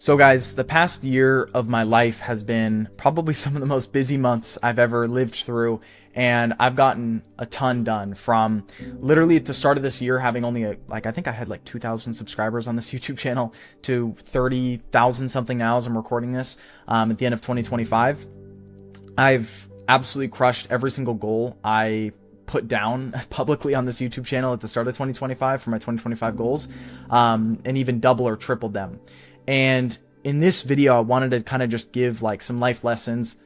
So guys, the past year of my life has been probably some of the most busy months I've ever lived through, and I've gotten a ton done. From literally at the start of this year having only I think I had like 2,000 subscribers on this YouTube channel to 30,000 something now as I'm recording this at the end of 2025. I've absolutely crushed every single goal I put down publicly on this YouTube channel at the start of 2025 for my 2025 goals, and even double or tripled them. And in this video, I wanted to kind of just give like some life lessons.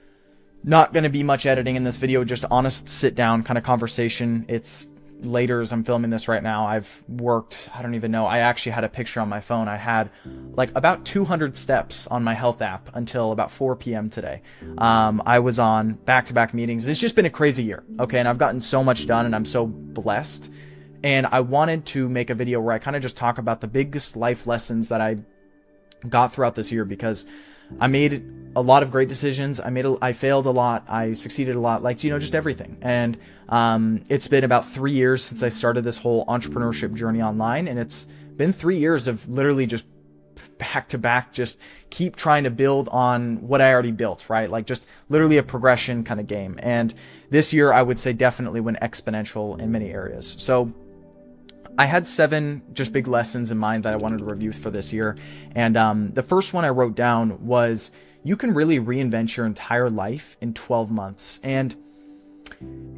Not going to be much editing in this video, just honest sit down kind of conversation. It's later as I'm filming this right now. I've worked, I don't even know. I actually had a picture on my phone. I had like about 200 steps on my health app until about 4 p.m. today. I was on back-to-back meetings. It's just been a crazy year. Okay. And I've gotten so much done and I'm so blessed. And I wanted to make a video where I kind of just talk about the biggest life lessons that I got throughout this year, because I made a lot of great decisions. I failed a lot. I succeeded a lot, like, just everything. And it's been about 3 years since I started this whole entrepreneurship journey online. And it's been 3 years of literally just back to back, just keep trying to build on what I already built, right? Like just literally a progression kind of game. And this year I would say definitely went exponential in many areas. So I had 7 just big lessons in mind that I wanted to review for this year. And the first one I wrote down was, you can really reinvent your entire life in 12 months. And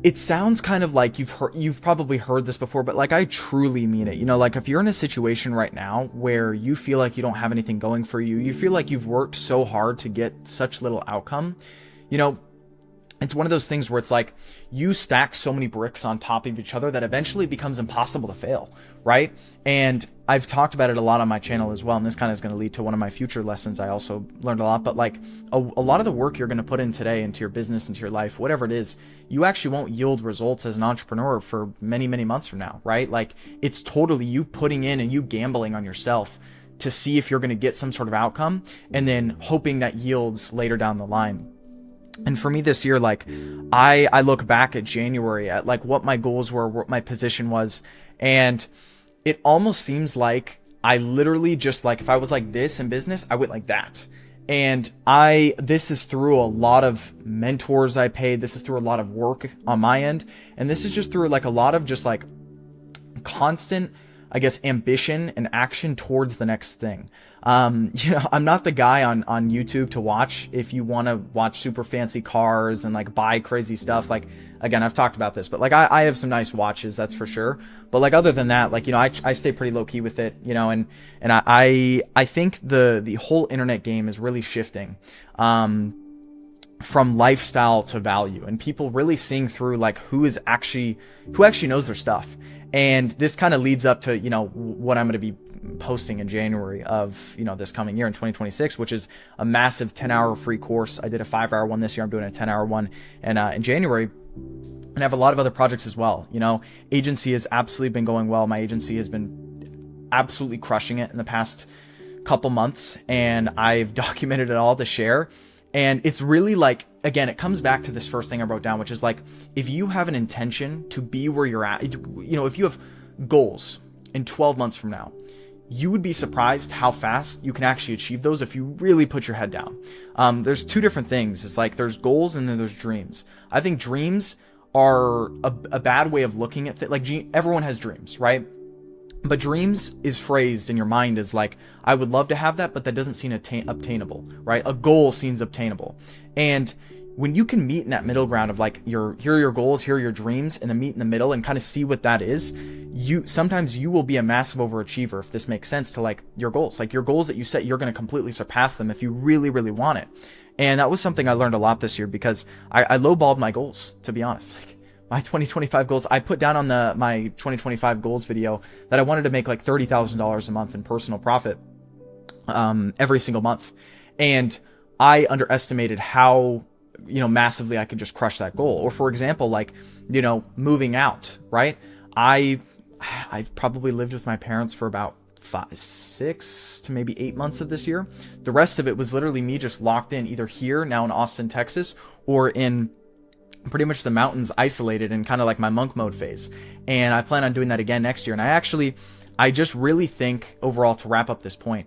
it sounds kind of like you've probably heard this before, but like I truly mean it. Like if you're in a situation right now where you feel like you don't have anything going for you, you feel like you've worked so hard to get such little outcome, it's one of those things where it's like you stack so many bricks on top of each other that eventually becomes impossible to fail, right? And I've talked about it a lot on my channel as well, and this kind of is going to lead to one of my future lessons. I also learned a lot, but like a lot of the work you're going to put in today into your business, into your life, whatever it is, you actually won't yield results as an entrepreneur for many, many months from now, right? Like it's totally you putting in and you gambling on yourself to see if you're going to get some sort of outcome, and then hoping that yields later down the line. And for me this year, like I look back at January at like what my goals were, what my position was, and it almost seems like I literally just like, if I was like this in business, I went like that. And this is through a lot of mentors I paid. This is through a lot of work on my end. And this is just through like a lot of just like constant, I guess, ambition and action towards the next thing. I'm not the guy on YouTube to watch if you want to watch super fancy cars and like buy crazy stuff. Like, again, I've talked about this, but like I have some nice watches, that's for sure. But like other than that, like, I stay pretty low key with it, and I think the whole internet game is really shifting from lifestyle to value, and people really seeing through like who actually knows their stuff. And this kind of leads up to, what I'm going to be posting in January of, this coming year in 2026, which is a massive 10-hour free course. I did a 5-hour one this year. I'm doing a 10-hour one in January. And I have a lot of other projects as well. Agency has absolutely been going well. My agency has been absolutely crushing it in the past couple months, and I've documented it all to share. And it's really like, again, it comes back to this first thing I wrote down, which is like, if you have an intention to be where you're at, if you have goals in 12 months from now, you would be surprised how fast you can actually achieve those if you really put your head down. There's 2 different things. It's like there's goals and then there's dreams. I think dreams are a bad way of looking at things. Like everyone has dreams, right? But dreams is phrased in your mind as like, I would love to have that, but that doesn't seem obtainable, right? A goal seems obtainable. And when you can meet in that middle ground of like, here are your goals, here are your dreams, and then meet in the middle and kind of see what that is, sometimes you will be a massive overachiever, if this makes sense, to like your goals. Like your goals that you set, you're going to completely surpass them if you really, really want it. And that was something I learned a lot this year, because I lowballed my goals, to be honest. Like, my 2025 goals, I put down on my 2025 goals video that I wanted to make like $30,000 a month in personal profit every single month. And I underestimated how, massively I could just crush that goal. Or for example, like, moving out, right? I've probably lived with my parents for about 6 to maybe 8 months of this year. The rest of it was literally me just locked in, either here now in Austin, Texas, or in pretty much the mountains, isolated in kind of like my monk mode phase. And I plan on doing that again next year. And I just really think overall, to wrap up this point,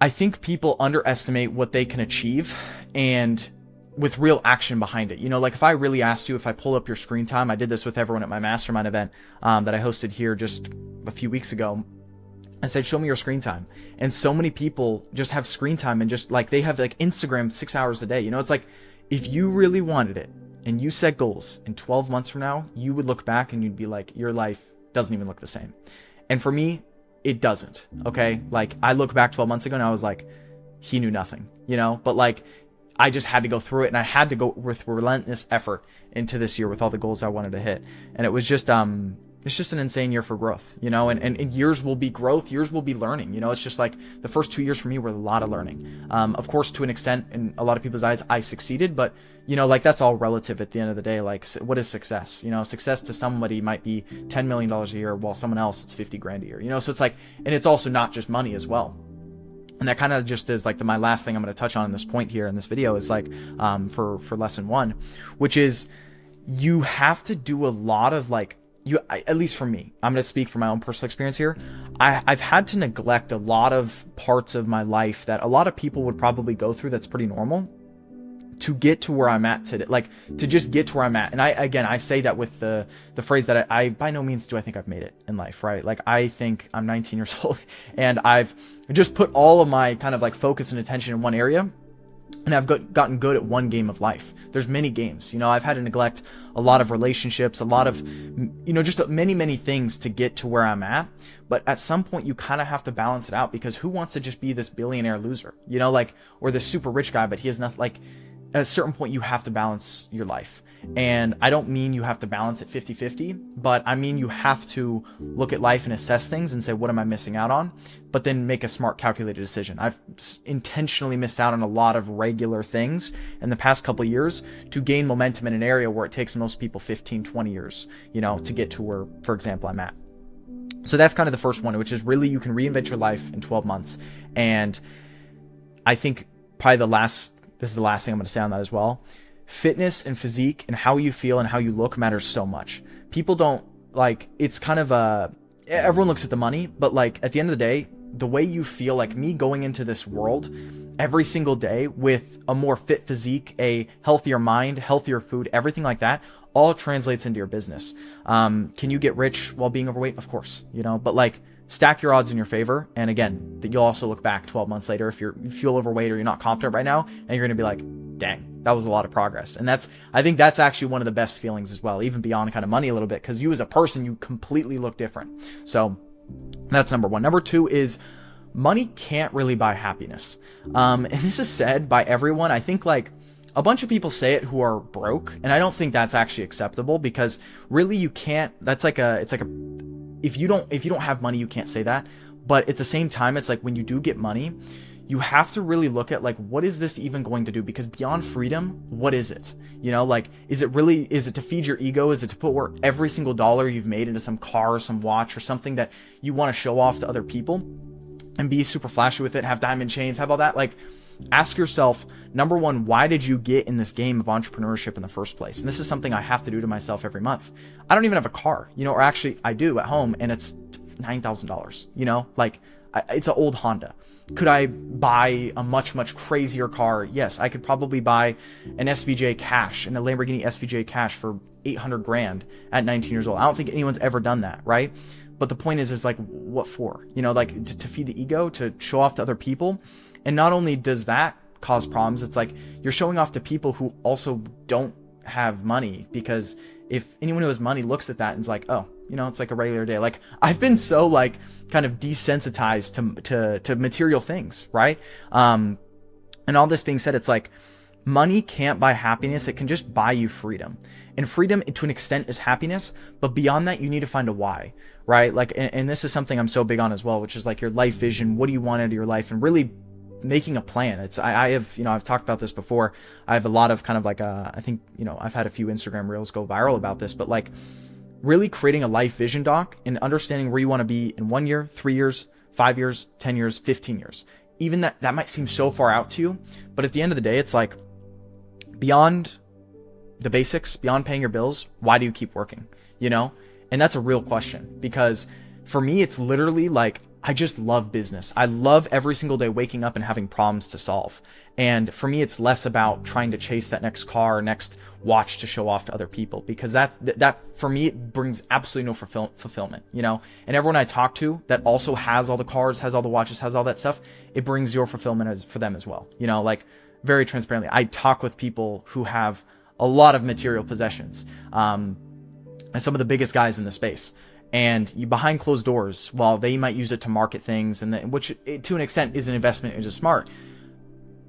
I think people underestimate what they can achieve, and with real action behind it. You know, like if I really asked you, if I pull up your screen time, I did this with everyone at my mastermind event that I hosted here just a few weeks ago. I said, show me your screen time. And so many people just have screen time and just like, they have like Instagram 6 hours a day. You know, it's like, if you really wanted it and you set goals in 12 months from now, you would look back and you'd be like, your life doesn't even look the same. And for me, it doesn't. Okay. Like I look back 12 months ago and I was like, he knew nothing, you know, but like, I just had to go through it, and I had to go with relentless effort into this year with all the goals I wanted to hit. And it was just, it's just an insane year for growth, you know, and years will be growth, years will be learning, you know. It's just like the first 2 years for me were a lot of learning. Of course, to an extent, in a lot of people's eyes, I succeeded, but you know, like that's all relative at the end of the day. Like, what is success? You know, success to somebody might be $10 million a year, while someone else it's 50 grand a year, you know. So it's like, and it's also not just money as well. And that kind of just is like my last thing I'm going to touch on in this point here in this video is like, for lesson 1, which is you have to do a lot of like, at least for me, I'm going to speak from my own personal experience here. I've had to neglect a lot of parts of my life that a lot of people would probably go through. That's pretty normal to get to where I'm at today, like to just get to where I'm at. And I say that with the phrase that I by no means do I think I've made it in life, right? Like I think I'm 19 years old and I've just put all of my kind of like focus and attention in one area. And I've gotten good at one game of life. There's many games, you know, I've had to neglect a lot of relationships, a lot of, you know, just many things to get to where I'm at. But at some point you kind of have to balance it out, because who wants to just be this billionaire loser, you know, like, or this super rich guy, but he has nothing. Like at a certain point you have to balance your life. And I don't mean you have to balance it 50-50, but I mean you have to look at life and assess things and say, what am I missing out on? But then make a smart, calculated decision. I've intentionally missed out on a lot of regular things in the past couple of years to gain momentum in an area where it takes most people 15-20 years, you know, to get to where, for example, I'm at. So that's kind of the first one, which is really you can reinvent your life in 12 months. And I think probably this is the last thing I'm going to say on that as well. Fitness and physique and how you feel and how you look matters so much. People don't like, it's kind of everyone looks at the money, but like at the end of the day, the way you feel, like me going into this world every single day with a more fit physique, a healthier mind, healthier food, everything like that, all translates into your business. Can you get rich while being overweight? Of course, you know, but like stack your odds in your favor. And again, that you'll also look back 12 months later if you feel overweight or you're not confident right now, and you're going to be like, dang, that was a lot of progress. And I think that's actually one of the best feelings as well, even beyond kind of money a little bit, because you as a person, you completely look different. So that's number 1. Number 2 is money can't really buy happiness. And this is said by everyone. I think like a bunch of people say it who are broke, and I don't think that's actually acceptable, because really you can't, if you don't have money, you can't say that. But at the same time, it's like when you do get money, you have to really look at like, what is this even going to do? Because beyond freedom, what is it? You know, like, is it to feed your ego? Is it to put where every single dollar you've made into some car or some watch or something that you want to show off to other people and be super flashy with it, have diamond chains, have all that? Like, ask yourself, number 1, why did you get in this game of entrepreneurship in the first place? And this is something I have to do to myself every month. I don't even have a car, you know, or actually I do at home, and it's $9,000, you know, like it's an old Honda. Could I buy a much crazier car? Yes, I could probably buy an SVJ Cash, and a Lamborghini SVJ Cash for 800 grand at 19 years old. I don't think anyone's ever done that, right? But the point is like, what for? You know, like to feed the ego, to show off to other people. And not only does that cause problems, it's like you're showing off to people who also don't have money, because if anyone who has money looks at that and is like, oh, you know, it's like a regular day. Like I've been so like kind of desensitized to material things, right? And all this being said, it's like money can't buy happiness. It can just buy you freedom. And freedom to an extent is happiness, but beyond that, you need to find a why, right? Like, and this is something I'm so big on as well, which is like your life vision. What do you want out of your life? And really making a plan. I have, you know, I've talked about this before. I have a lot of kind of like, I think, you know, I've had a few Instagram reels go viral about this, but like really creating a life vision doc and understanding where you want to be in 1 year, 3 years, 5 years, 10 years, 15 years. Even that might seem so far out to you, but at the end of the day, it's like beyond the basics, beyond paying your bills, why do you keep working? You know? And that's a real question, because for me, it's literally like, I just love business. I love every single day waking up and having problems to solve. And for me, it's less about trying to chase that next car or next watch to show off to other people, because that for me, it brings absolutely no fulfillment, you know? And everyone I talk to that also has all the cars, has all the watches, has all that stuff, it brings zero fulfillment for them as well. You know, like very transparently, I talk with people who have a lot of material possessions, and some of the biggest guys in the space. And you behind closed doors, while they might use it to market things, and which to an extent is an investment, is just smart,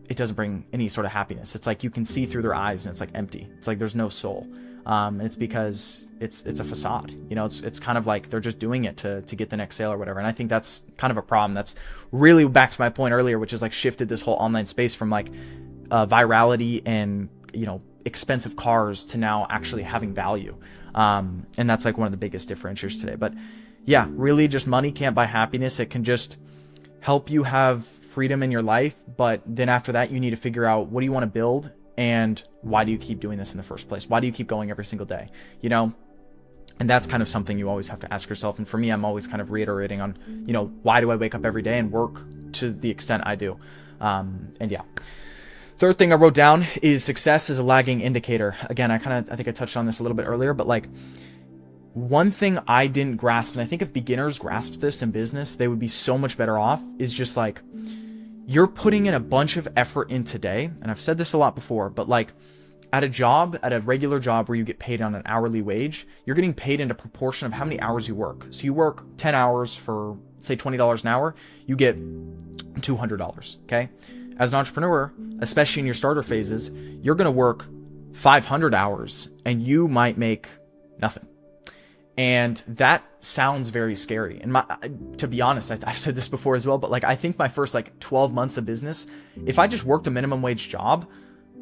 it doesn't bring any sort of happiness. It's like you can see through their eyes and it's like empty. It's like there's no soul. And it's because it's a facade. You know, it's kind of like they're just doing it to get the next sale or whatever. And I think that's kind of a problem. That's really back to my point earlier, which is like shifted this whole online space from like virality and, you know, expensive cars to now actually having value. And that's like one of the biggest differentiators today. But yeah, really just money can't buy happiness. It can just help you have freedom in your life. But then after that, you need to figure out, what do you want to build? And why do you keep doing this in the first place? Why do you keep going every single day? You know, and that's kind of something you always have to ask yourself. And for me, I'm always kind of reiterating on, you know, why do I wake up every day and work to the extent I do? And yeah. Third thing I wrote down is success is a lagging indicator. Again, I think I touched on this a little bit earlier, but like one thing I didn't grasp, and I think if beginners grasped this in business, they would be so much better off, is just like, you're putting in a bunch of effort in today. And I've said this a lot before, but like at a regular job where you get paid on an hourly wage, you're getting paid in a proportion of how many hours you work. So you work 10 hours for say $20 an hour, you get $200. Okay. As an entrepreneur, especially in your starter phases, you're going to work 500 hours and you might make nothing. And that sounds very scary. And to be honest, I've said this before as well, but like, I think my first like 12 months of business, if I just worked a minimum wage job,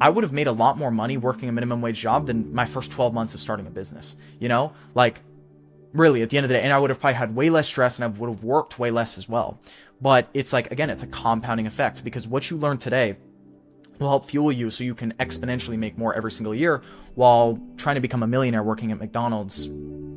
I would have made a lot more money working a minimum wage job than my first 12 months of starting a business, you know, like really at the end of the day. And I would have probably had way less stress and I would have worked way less as well. But it's like, again, it's a compounding effect, because what you learn today will help fuel you so you can exponentially make more every single year, while trying to become a millionaire working at McDonald's,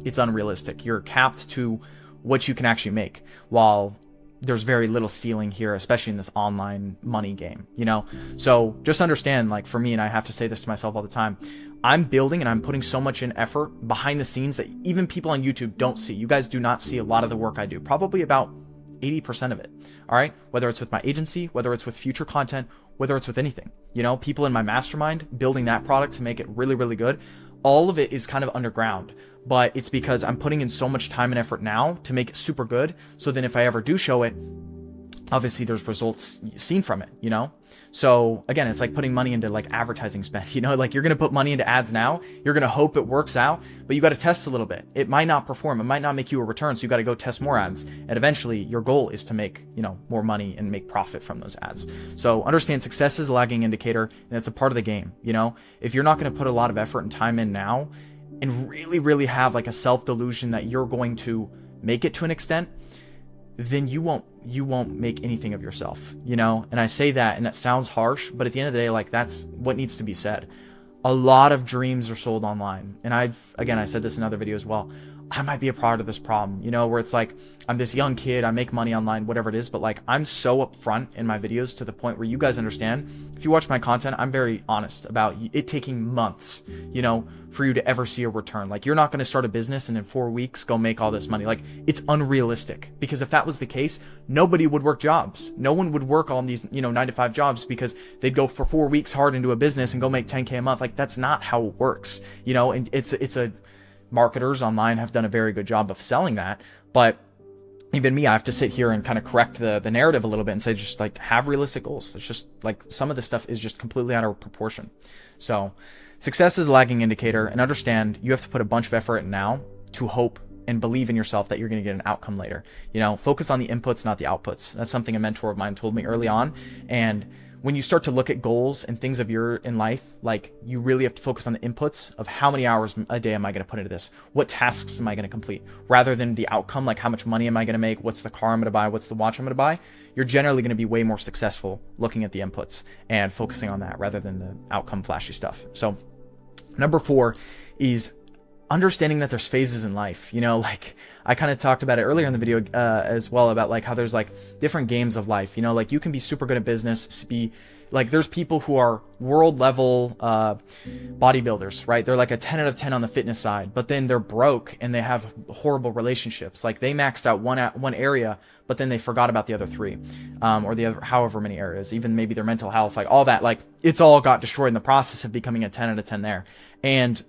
it's unrealistic. You're capped to what you can actually make, while there's very little ceiling here, especially in this online money game, you know? So just understand, like for me, and I have to say this to myself all the time, I'm building and I'm putting so much in effort behind the scenes that even people on YouTube don't see. You guys do not see a lot of the work I do, probably about 80% of it. All right. Whether it's with my agency, whether it's with future content, whether it's with anything, you know, people in my mastermind building that product to make it really, really good. All of it is kind of underground, but it's because I'm putting in so much time and effort now to make it super good. So then if I ever do show it, obviously there's results seen from it, you know? So again, it's like putting money into like advertising spend, you know, like you're going to put money into ads now, you're going to hope it works out, but you got to test a little bit. It might not perform. It might not make you a return. So you got to go test more ads. And eventually your goal is to make, you know, more money and make profit from those ads. So understand success is a lagging indicator, and it's a part of the game. You know, if you're not going to put a lot of effort and time in now and really, really have like a self-delusion that you're going to make it to an extent, then you won't make anything of yourself, you know? And I say that, and that sounds harsh, but at the end of the day, like that's what needs to be said. A lot of dreams are sold online. And I said this in another video as well. I might be a part of this problem, you know, where it's like, I'm this young kid, I make money online, whatever it is, but like, I'm so upfront in my videos to the point where you guys understand. If you watch my content, I'm very honest about it taking months, you know, for you to ever see a return. Like, you're not going to start a business and in 4 weeks go make all this money. Like, it's unrealistic, because if that was the case, nobody would work jobs. No one would work on these, you know, 9-to-5 jobs, because they'd go for 4 weeks hard into a business and go make 10K a month. Like, that's not how it works, you know? And it's a marketers online have done a very good job of selling that, but even me, I have to sit here and kind of correct the narrative a little bit and say, just like, have realistic goals. It's just like, some of this stuff is just completely out of proportion. So success is a lagging indicator, and understand you have to put a bunch of effort in now to hope and believe in yourself that you're going to get an outcome later. You know, focus on the inputs, not the outputs. That's something a mentor of mine told me early on. And when you start to look at goals and things of your in life, like, you really have to focus on the inputs of how many hours a day am I going to put into this? What tasks am I going to complete? Rather than the outcome, like how much money am I going to make? What's the car I'm going to buy? What's the watch I'm going to buy? You're generally going to be way more successful looking at the inputs and focusing on that rather than the outcome flashy stuff. So number 4 is understanding that there's phases in life, like I kind of talked about it earlier in the video as well, about like how there's like different games of life, like you can be super good at business, be like, there's people who are world level bodybuilders, right? They're like a 10 out of 10 on the fitness side, but then they're broke and they have horrible relationships. Like they maxed out one area, but then they forgot about the other three, or the other however many areas, even maybe their mental health, like all that, like it's all got destroyed in the process of becoming a 10 out of 10 there. And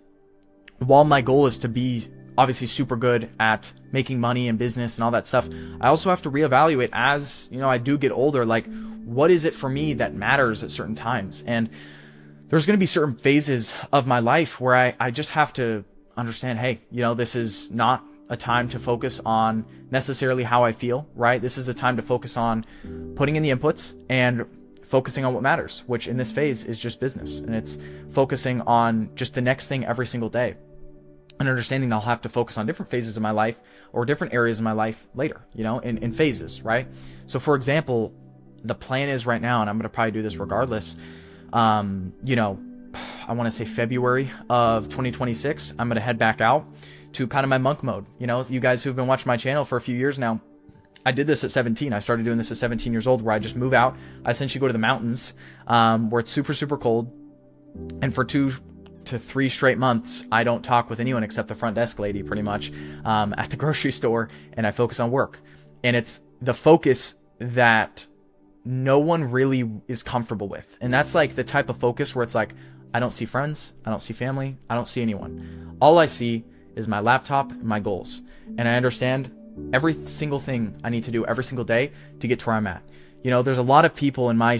while my goal is to be obviously super good at making money and business and all that stuff, I also have to reevaluate as, I do get older, like what is it for me that matters at certain times? And there's going to be certain phases of my life where I just have to understand, hey, this is not a time to focus on necessarily how I feel, right? This is the time to focus on putting in the inputs and focusing on what matters, which in this phase is just business. And it's focusing on just the next thing every single day. And understanding that I'll have to focus on different phases of my life or different areas of my life later, in phases, right? So for example, the plan is right now, and I'm going to probably do this regardless, I want to say February of 2026, I'm going to head back out to kind of my monk mode. You guys who've been watching my channel for a few years now, I did this at 17. I started doing this at 17 years old, where I just move out. I essentially go to the mountains, where it's super, super cold. And for 2 to 3 straight months, I don't talk with anyone except the front desk lady, pretty much, at the grocery store, and I focus on work. And it's the focus that no one really is comfortable with. And that's like the type of focus where it's like, I don't see friends, I don't see family, I don't see anyone. All I see is my laptop and my goals. And I understand every single thing I need to do every single day to get to where I'm at. There's a lot of people in my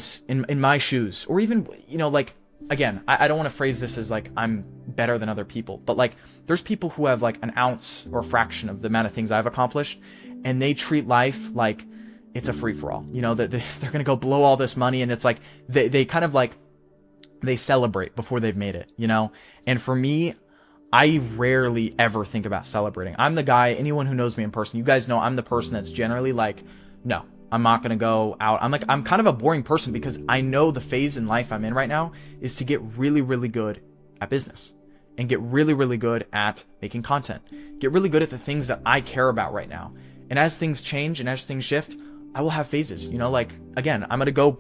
shoes, or even, like, again, I don't want to phrase this as like I'm better than other people, but like there's people who have like an ounce or a fraction of the amount of things I've accomplished, and they treat life like it's a free-for-all, that they're going to go blow all this money. And it's like, they kind of like, they celebrate before they've made it, And for me, I rarely ever think about celebrating. I'm the guy, anyone who knows me in person, you guys know I'm the person that's generally like, no, I'm not going to go out. I'm kind of a boring person, because I know the phase in life I'm in right now is to get really, really good at business and get really, really good at making content, get really good at the things that I care about right now. And as things change and as things shift, I will have phases, like, again, I'm going to go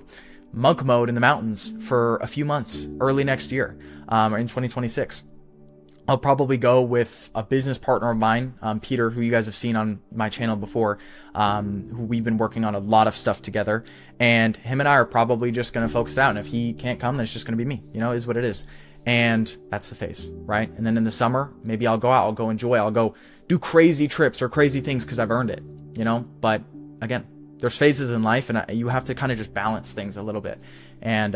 monk mode in the mountains for a few months early next year, or in 2026. I'll probably go with a business partner of mine, Peter, who you guys have seen on my channel before, who we've been working on a lot of stuff together. And him and I are probably just going to focus out. And if he can't come, then it's just going to be me, is what it is. And that's the phase, right? And then in the summer, maybe I'll go out, I'll go enjoy, I'll go do crazy trips or crazy things because I've earned it, But again, there's phases in life, and you have to kind of just balance things a little bit. And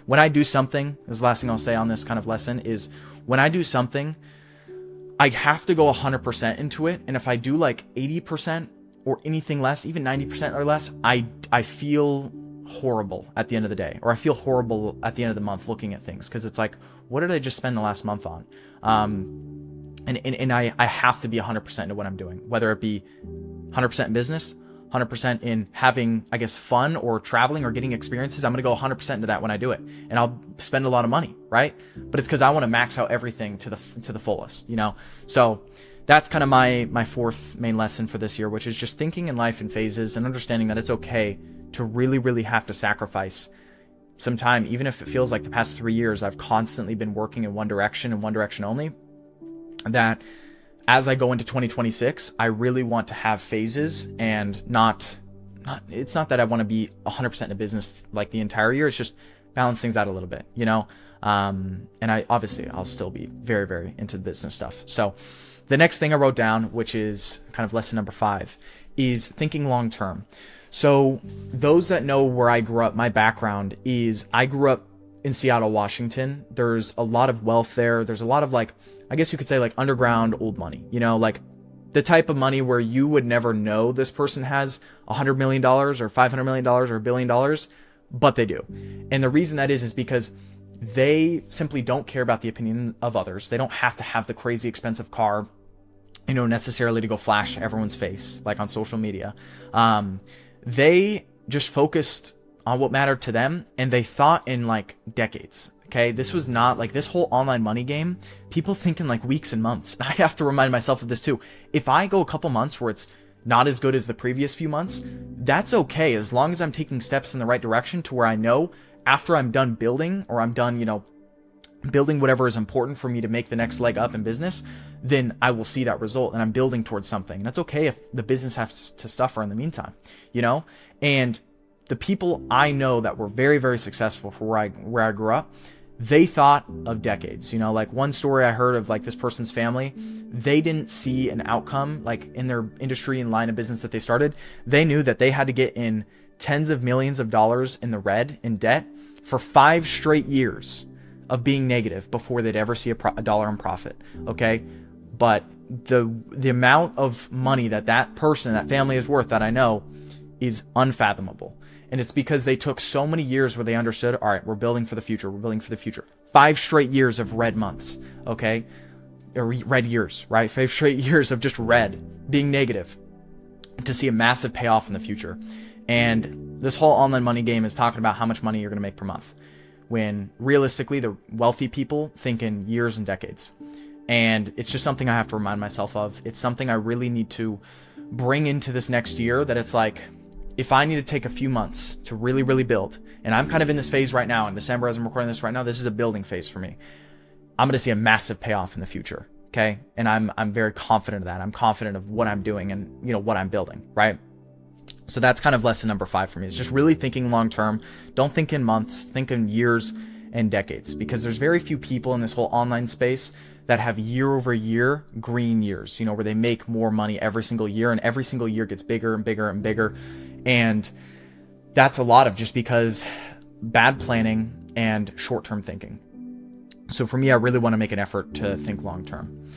when I do something, this is the last thing I'll say on this kind of lesson, is when I do something, I have to go 100% into it. And if I do like 80% or anything less, even 90% or less, I feel horrible at the end of the day, or I feel horrible at the end of the month looking at things, because it's like, what did I just spend the last month on? And I have to be 100% into what I'm doing, whether it be 100% in business, 100% in having, I guess, fun or traveling or getting experiences. I'm going to go 100% into that when I do it, and I'll spend a lot of money, right? But it's because I want to max out everything to the fullest, So that's kind of my fourth main lesson for this year, which is just thinking in life in phases and understanding that it's okay to really, really have to sacrifice some time, even if it feels like the past 3 years I've constantly been working in one direction and one direction only. That as I go into 2026, I really want to have phases, and it's not that I want to be 100% in a business like the entire year. It's just balance things out a little bit, and I'll still be very, very into the business stuff. So the next thing I wrote down, which is kind of lesson number 5, is thinking long term. So those that know where I grew up, my background is I grew up in Seattle, Washington. There's a lot of wealth there. There's a lot of, like, I guess you could say, like, underground old money, like the type of money where you would never know this person has $100 million or $500 million or $1 billion, but they do. And the reason that is because they simply don't care about the opinion of others. They don't have to have the crazy expensive car, necessarily to go flash everyone's face, like on social media. They just focused on what mattered to them, and they thought in like decades. Okay, this was not like this whole online money game. People think in like weeks and months. I have to remind myself of this too. If I go a couple months where it's not as good as the previous few months, that's okay, as long as I'm taking steps in the right direction to where I know after I'm done building, or I'm done, building whatever is important for me to make the next leg up in business, then I will see that result and I'm building towards something. And that's okay if the business has to suffer in the meantime, And the people I know that were very, very successful for where I grew up, they thought of decades. Like one story I heard of, like, this person's family, they didn't see an outcome like in their industry and line of business that they started. They knew that they had to get in tens of millions of dollars in the red in debt for 5 straight years of being negative before they'd ever see a dollar in profit. Okay. But the amount of money that person, that family is worth, that I know, is unfathomable. And it's because they took so many years where they understood, all right, we're building for the future. We're building for the future. 5 straight years of red months. Okay. Or red years, right? 5 straight years of just red being negative to see a massive payoff in the future. And this whole online money game is talking about how much money you're going to make per month, when realistically the wealthy people think in years and decades. And it's just something I have to remind myself of. It's something I really need to bring into this next year, that it's like, if I need to take a few months to really, really build, and I'm kind of in this phase right now in December as I'm recording this right now, this is a building phase for me. I'm going to see a massive payoff in the future. Okay. And I'm very confident of that. I'm confident of what I'm doing and what I'm building. Right. So that's kind of lesson number 5 for me. It's just really thinking long term. Don't think in months, think in years and decades, because there's very few people in this whole online space that have year over year green years, where they make more money every single year, and every single year gets bigger and bigger and bigger. And that's a lot of just because bad planning and short-term thinking. So for me, I really want to make an effort to think long-term.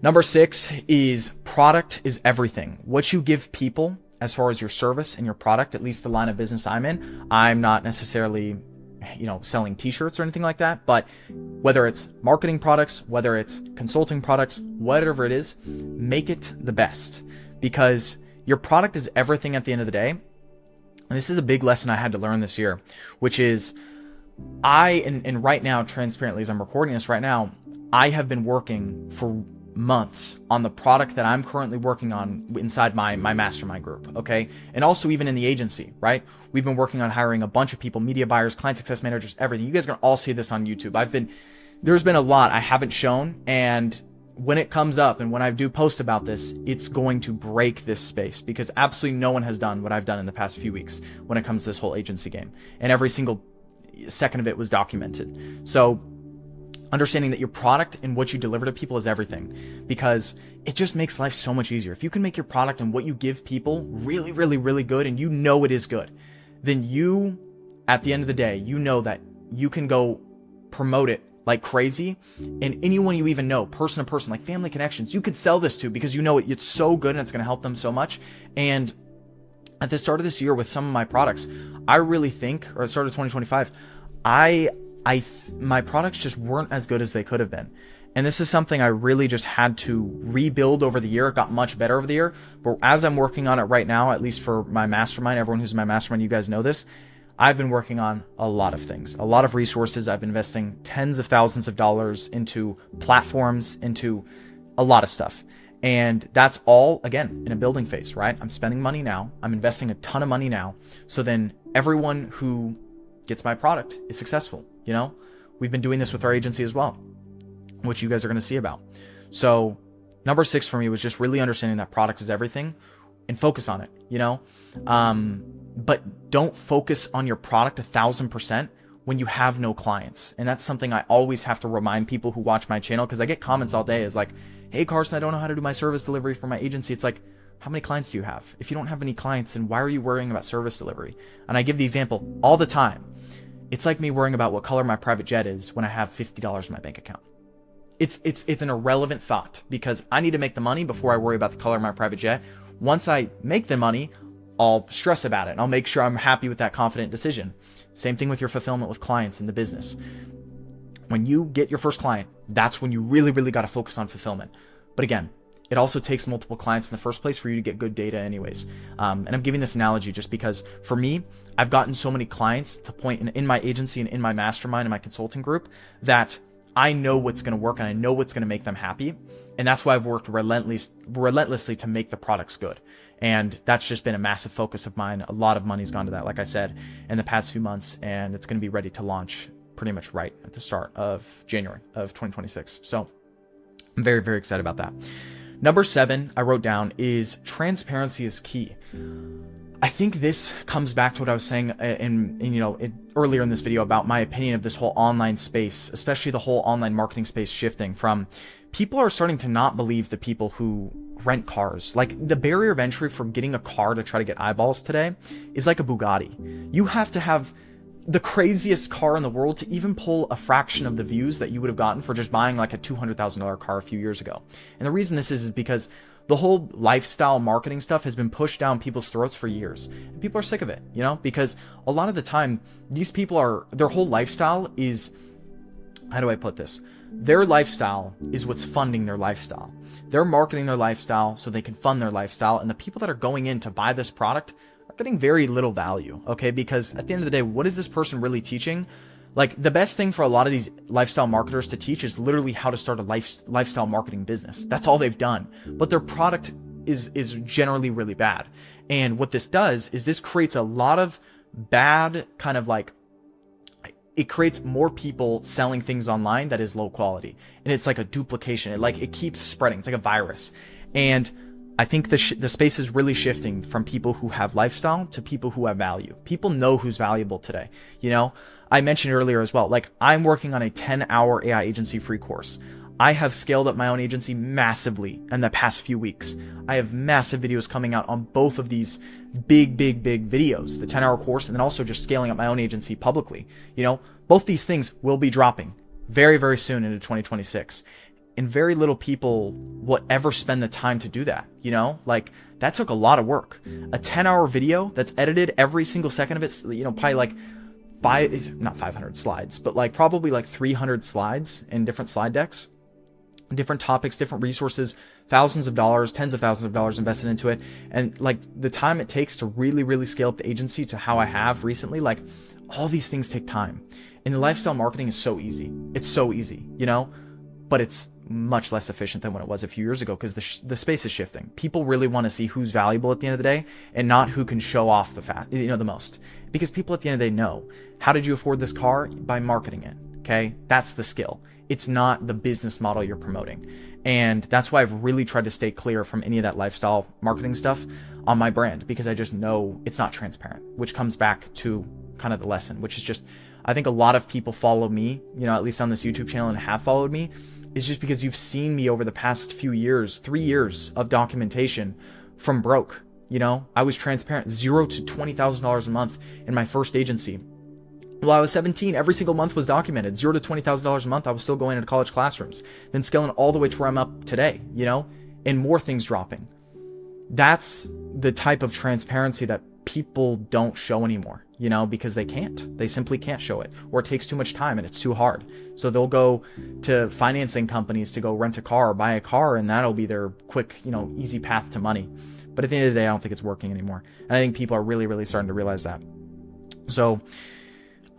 Number 6 is product is everything. What you give people as far as your service and your product, at least the line of business I'm in, I'm not necessarily, selling t-shirts or anything like that, but whether it's marketing products, whether it's consulting products, whatever it is, make it the best, because your product is everything at the end of the day. And this is a big lesson I had to learn this year, which is and right now, transparently, as I'm recording this right now, I have been working for months on the product that I'm currently working on inside my mastermind group. Okay. And also even in the agency, right? We've been working on hiring a bunch of people, media buyers, client success managers, everything. You guys are going to all see this on YouTube. There's been a lot I haven't shown. And when it comes up and when I do post about this, it's going to break this space, because absolutely no one has done what I've done in the past few weeks when it comes to this whole agency game. And every single second of it was documented. So understanding that your product and what you deliver to people is everything, because it just makes life so much easier. If you can make your product and what you give people really, really, really good, and it is good, then you, at the end of the day, that you can go promote it like crazy. And anyone you even know, person to person, like family connections, you could sell this to, because it's so good and it's going to help them so much. And at the start of this year with some of my products, I really think, or at the start of 2025, my products just weren't as good as they could have been. And this is something I really just had to rebuild over the year. It got much better over the year. But as I'm working on it right now, at least for my mastermind, everyone who's in my mastermind, you guys know this, I've been working on a lot of things, a lot of resources. I've been investing tens of thousands of dollars into platforms, into a lot of stuff. And that's all, again, in a building phase, right? I'm spending money now. I'm investing a ton of money now. So then everyone who gets my product is successful. We've been doing this with our agency as well, which you guys are going to see about. So number 6 for me was just really understanding that product is everything and focus on it, but don't focus on your product 1,000% when you have no clients. And that's something I always have to remind people who watch my channel, because I get comments all day is like, hey Carson, I don't know how to do my service delivery for my agency. It's like, how many clients do you have? If you don't have any clients, then why are you worrying about service delivery? And I give the example all the time. It's like me worrying about what color my private jet is when I have $50 in my bank account. It's an irrelevant thought, because I need to make the money before I worry about the color of my private jet. Once I make the money, I'll stress about it and I'll make sure I'm happy with that confident decision. Same thing with your fulfillment with clients in the business. When you get your first client, that's when you really, really got to focus on fulfillment. But again, it also takes multiple clients in the first place for you to get good data anyways. And I'm giving this analogy just because for me, I've gotten so many clients to point in my agency and in my mastermind and my consulting group that I know what's going to work and I know what's going to make them happy. And that's why I've worked relentlessly to make the products good. And that's just been a massive focus of mine. A lot of money's gone to that, like I said, in the past few months, and it's going to be ready to launch pretty much right at the start of January of 2026. So I'm very, very excited about that. Number 7 I wrote down is transparency is key. I think this comes back to what I was saying earlier in this video about my opinion of this whole online space, especially the whole online marketing space shifting from people are starting to not believe the people who rent cars. Like the barrier of entry for getting a car to try to get eyeballs today is like a Bugatti. You have to have the craziest car in the world to even pull a fraction of the views that you would have gotten for just buying like a $200,000 car a few years ago. And the reason this is because the whole lifestyle marketing stuff has been pushed down people's throats for years. And people are sick of it, because a lot of the time these people their whole lifestyle is, how do I put this? Their lifestyle is what's funding their lifestyle. They're marketing their lifestyle so they can fund their lifestyle. And the people that are going in to buy this product are getting very little value, okay? Because at the end of the day, what is this person really teaching? Like the best thing for a lot of these lifestyle marketers to teach is literally how to start a lifestyle marketing business. That's all they've done. But their product is generally really bad. And what this does is this creates a lot of bad kind of like, it creates more people selling things online that is low quality. And it's like a duplication. It keeps spreading. It's like a virus. And I think the space is really shifting from people who have lifestyle to people who have value. People know who's valuable today. I mentioned earlier as well, like I'm working on a 10-hour AI agency free course. I have scaled up my own agency massively in the past few weeks. I have massive videos coming out on both of these big videos, the 10-hour course, and then also just scaling up my own agency publicly. Both these things will be dropping very, very soon into 2026. And very little people will ever spend the time to do that. Like that took a lot of work. A 10-hour video that's edited every single second of it, probably like not 500 slides, but like probably like 300 slides in different slide decks, different topics, different resources, thousands of dollars, tens of thousands of dollars invested into it. And like the time it takes to really, really scale up the agency to how I have recently, like all these things take time. And the lifestyle marketing is so easy. It's so easy, but it's much less efficient than what it was a few years ago because the space is shifting. People really want to see who's valuable at the end of the day and not who can show off the most. Because people at the end of the day know, how did you afford this car? By marketing it, okay? That's the skill. It's not the business model you're promoting. And that's why I've really tried to stay clear from any of that lifestyle marketing stuff on my brand because I just know it's not transparent, which comes back to kind of the lesson, which is just, I think a lot of people follow me, at least on this YouTube channel and have followed me, is just because you've seen me over the past few years, 3 years of documentation from broke. I was transparent, $0 to $20,000 a month in my first agency. While I was 17, every single month was documented. $0 to $20,000 a month, I was still going into college classrooms. Then scaling all the way to where I'm up today, and more things dropping. That's the type of transparency that people don't show anymore, because they can't. They simply can't show it, or it takes too much time and it's too hard. So they'll go to financing companies to go rent a car or buy a car, and that'll be their quick, easy path to money. But at the end of the day, I don't think it's working anymore. And I think people are really, really starting to realize that. So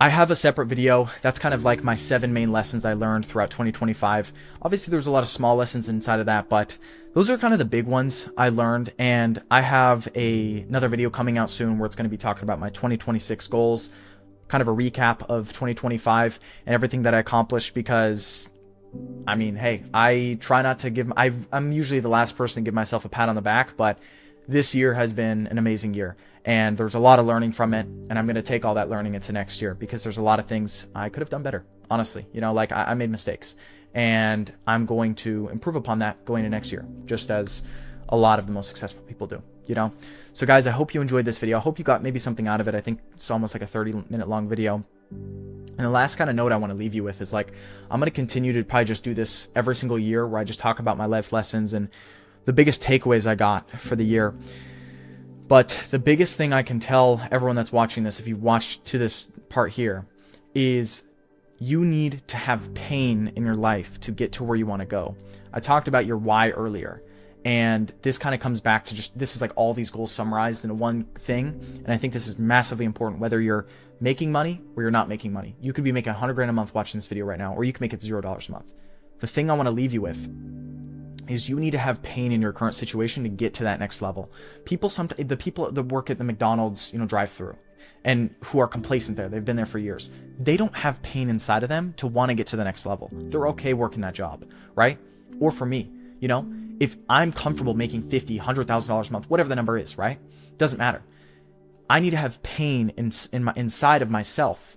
I have a separate video. That's kind of like my 7 main lessons I learned throughout 2025. Obviously, there's a lot of small lessons inside of that, but those are kind of the big ones I learned. And I have another video coming out soon where it's going to be talking about my 2026 goals, kind of a recap of 2025 and everything that I accomplished because, hey, I try not to I'm usually the last person to give myself a pat on the back, but this year has been an amazing year. And there's a lot of learning from it. And I'm going to take all that learning into next year because there's a lot of things I could have done better, honestly. I made mistakes. And I'm going to improve upon that going into next year, just as a lot of the most successful people do, So guys, I hope you enjoyed this video. I hope you got maybe something out of it. I think it's almost like a 30-minute long video. And the last kind of note I want to leave you with is I'm going to continue to probably just do this every single year where I just talk about my life lessons and the biggest takeaways I got for the year. But the biggest thing I can tell everyone that's watching this, if you watched to this part here, is you need to have pain in your life to get to where you want to go. I talked about your why earlier. And this kind of comes back to just, this is like all these goals summarized into one thing. And I think this is massively important, whether you're making money or you're not making money. You could be making 100 grand a month watching this video right now, or you can make it $0 a month. The thing I want to leave you with is you need to have pain in your current situation to get to that next level. The people that work at the McDonald's, drive-through and who are complacent there, they've been there for years. They don't have pain inside of them to want to get to the next level. They're okay working that job, right? Or for me, if I'm comfortable making $50,000, $100,000 a month, whatever the number is, right? Doesn't matter. I need to have pain inside of myself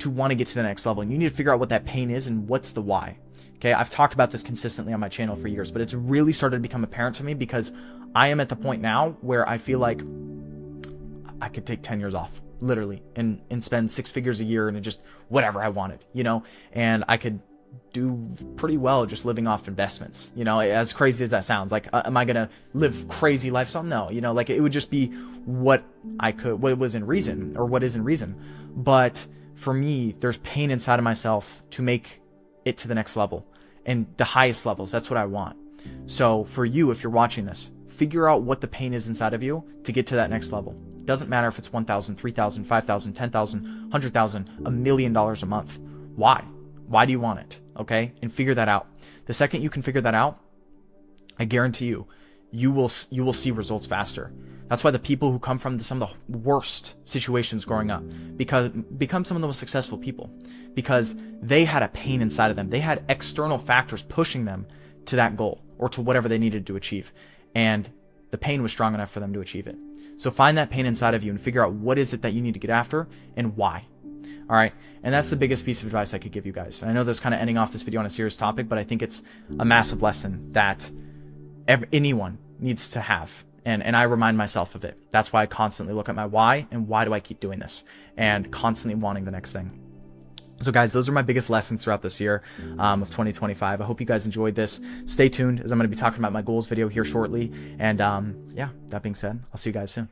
to want to get to the next level. And you need to figure out what that pain is and what's the why. Okay, I've talked about this consistently on my channel for years, but it's really started to become apparent to me because I am at the point now where I feel like I could take 10 years off, literally, and spend 6 figures a year and just whatever I wanted, and I could do pretty well just living off investments, as crazy as that sounds. Like, am I going to live crazy lifestyle? No, like it would just be what was in reason or what is in reason. But for me, there's pain inside of myself to make it to the next level and the highest levels. That's what I want. So for you, if you're watching this, figure out what the pain is inside of you to get to that next level. Doesn't matter if it's $1,000, $3,000, $5,000, $10,000, $100,000, $1 million a month. Why? Why do you want it? Okay. And figure that out. The second you can figure that out, I guarantee you will see results faster. That's why the people who come from some of the worst situations growing up become some of the most successful people, because they had a pain inside of them. They had external factors pushing them to that goal or to whatever they needed to achieve. And the pain was strong enough for them to achieve it. So find that pain inside of you and figure out what is it that you need to get after and why. All right. And that's the biggest piece of advice I could give you guys. And I know this kind of ending off this video on a serious topic, but I think it's a massive lesson that anyone needs to have. And I remind myself of it. That's why I constantly look at my why and why do I keep doing this and constantly wanting the next thing. So guys, those are my biggest lessons throughout this year of 2025. I hope you guys enjoyed this. Stay tuned, as I'm going to be talking about my goals video here shortly. And yeah, that being said, I'll see you guys soon.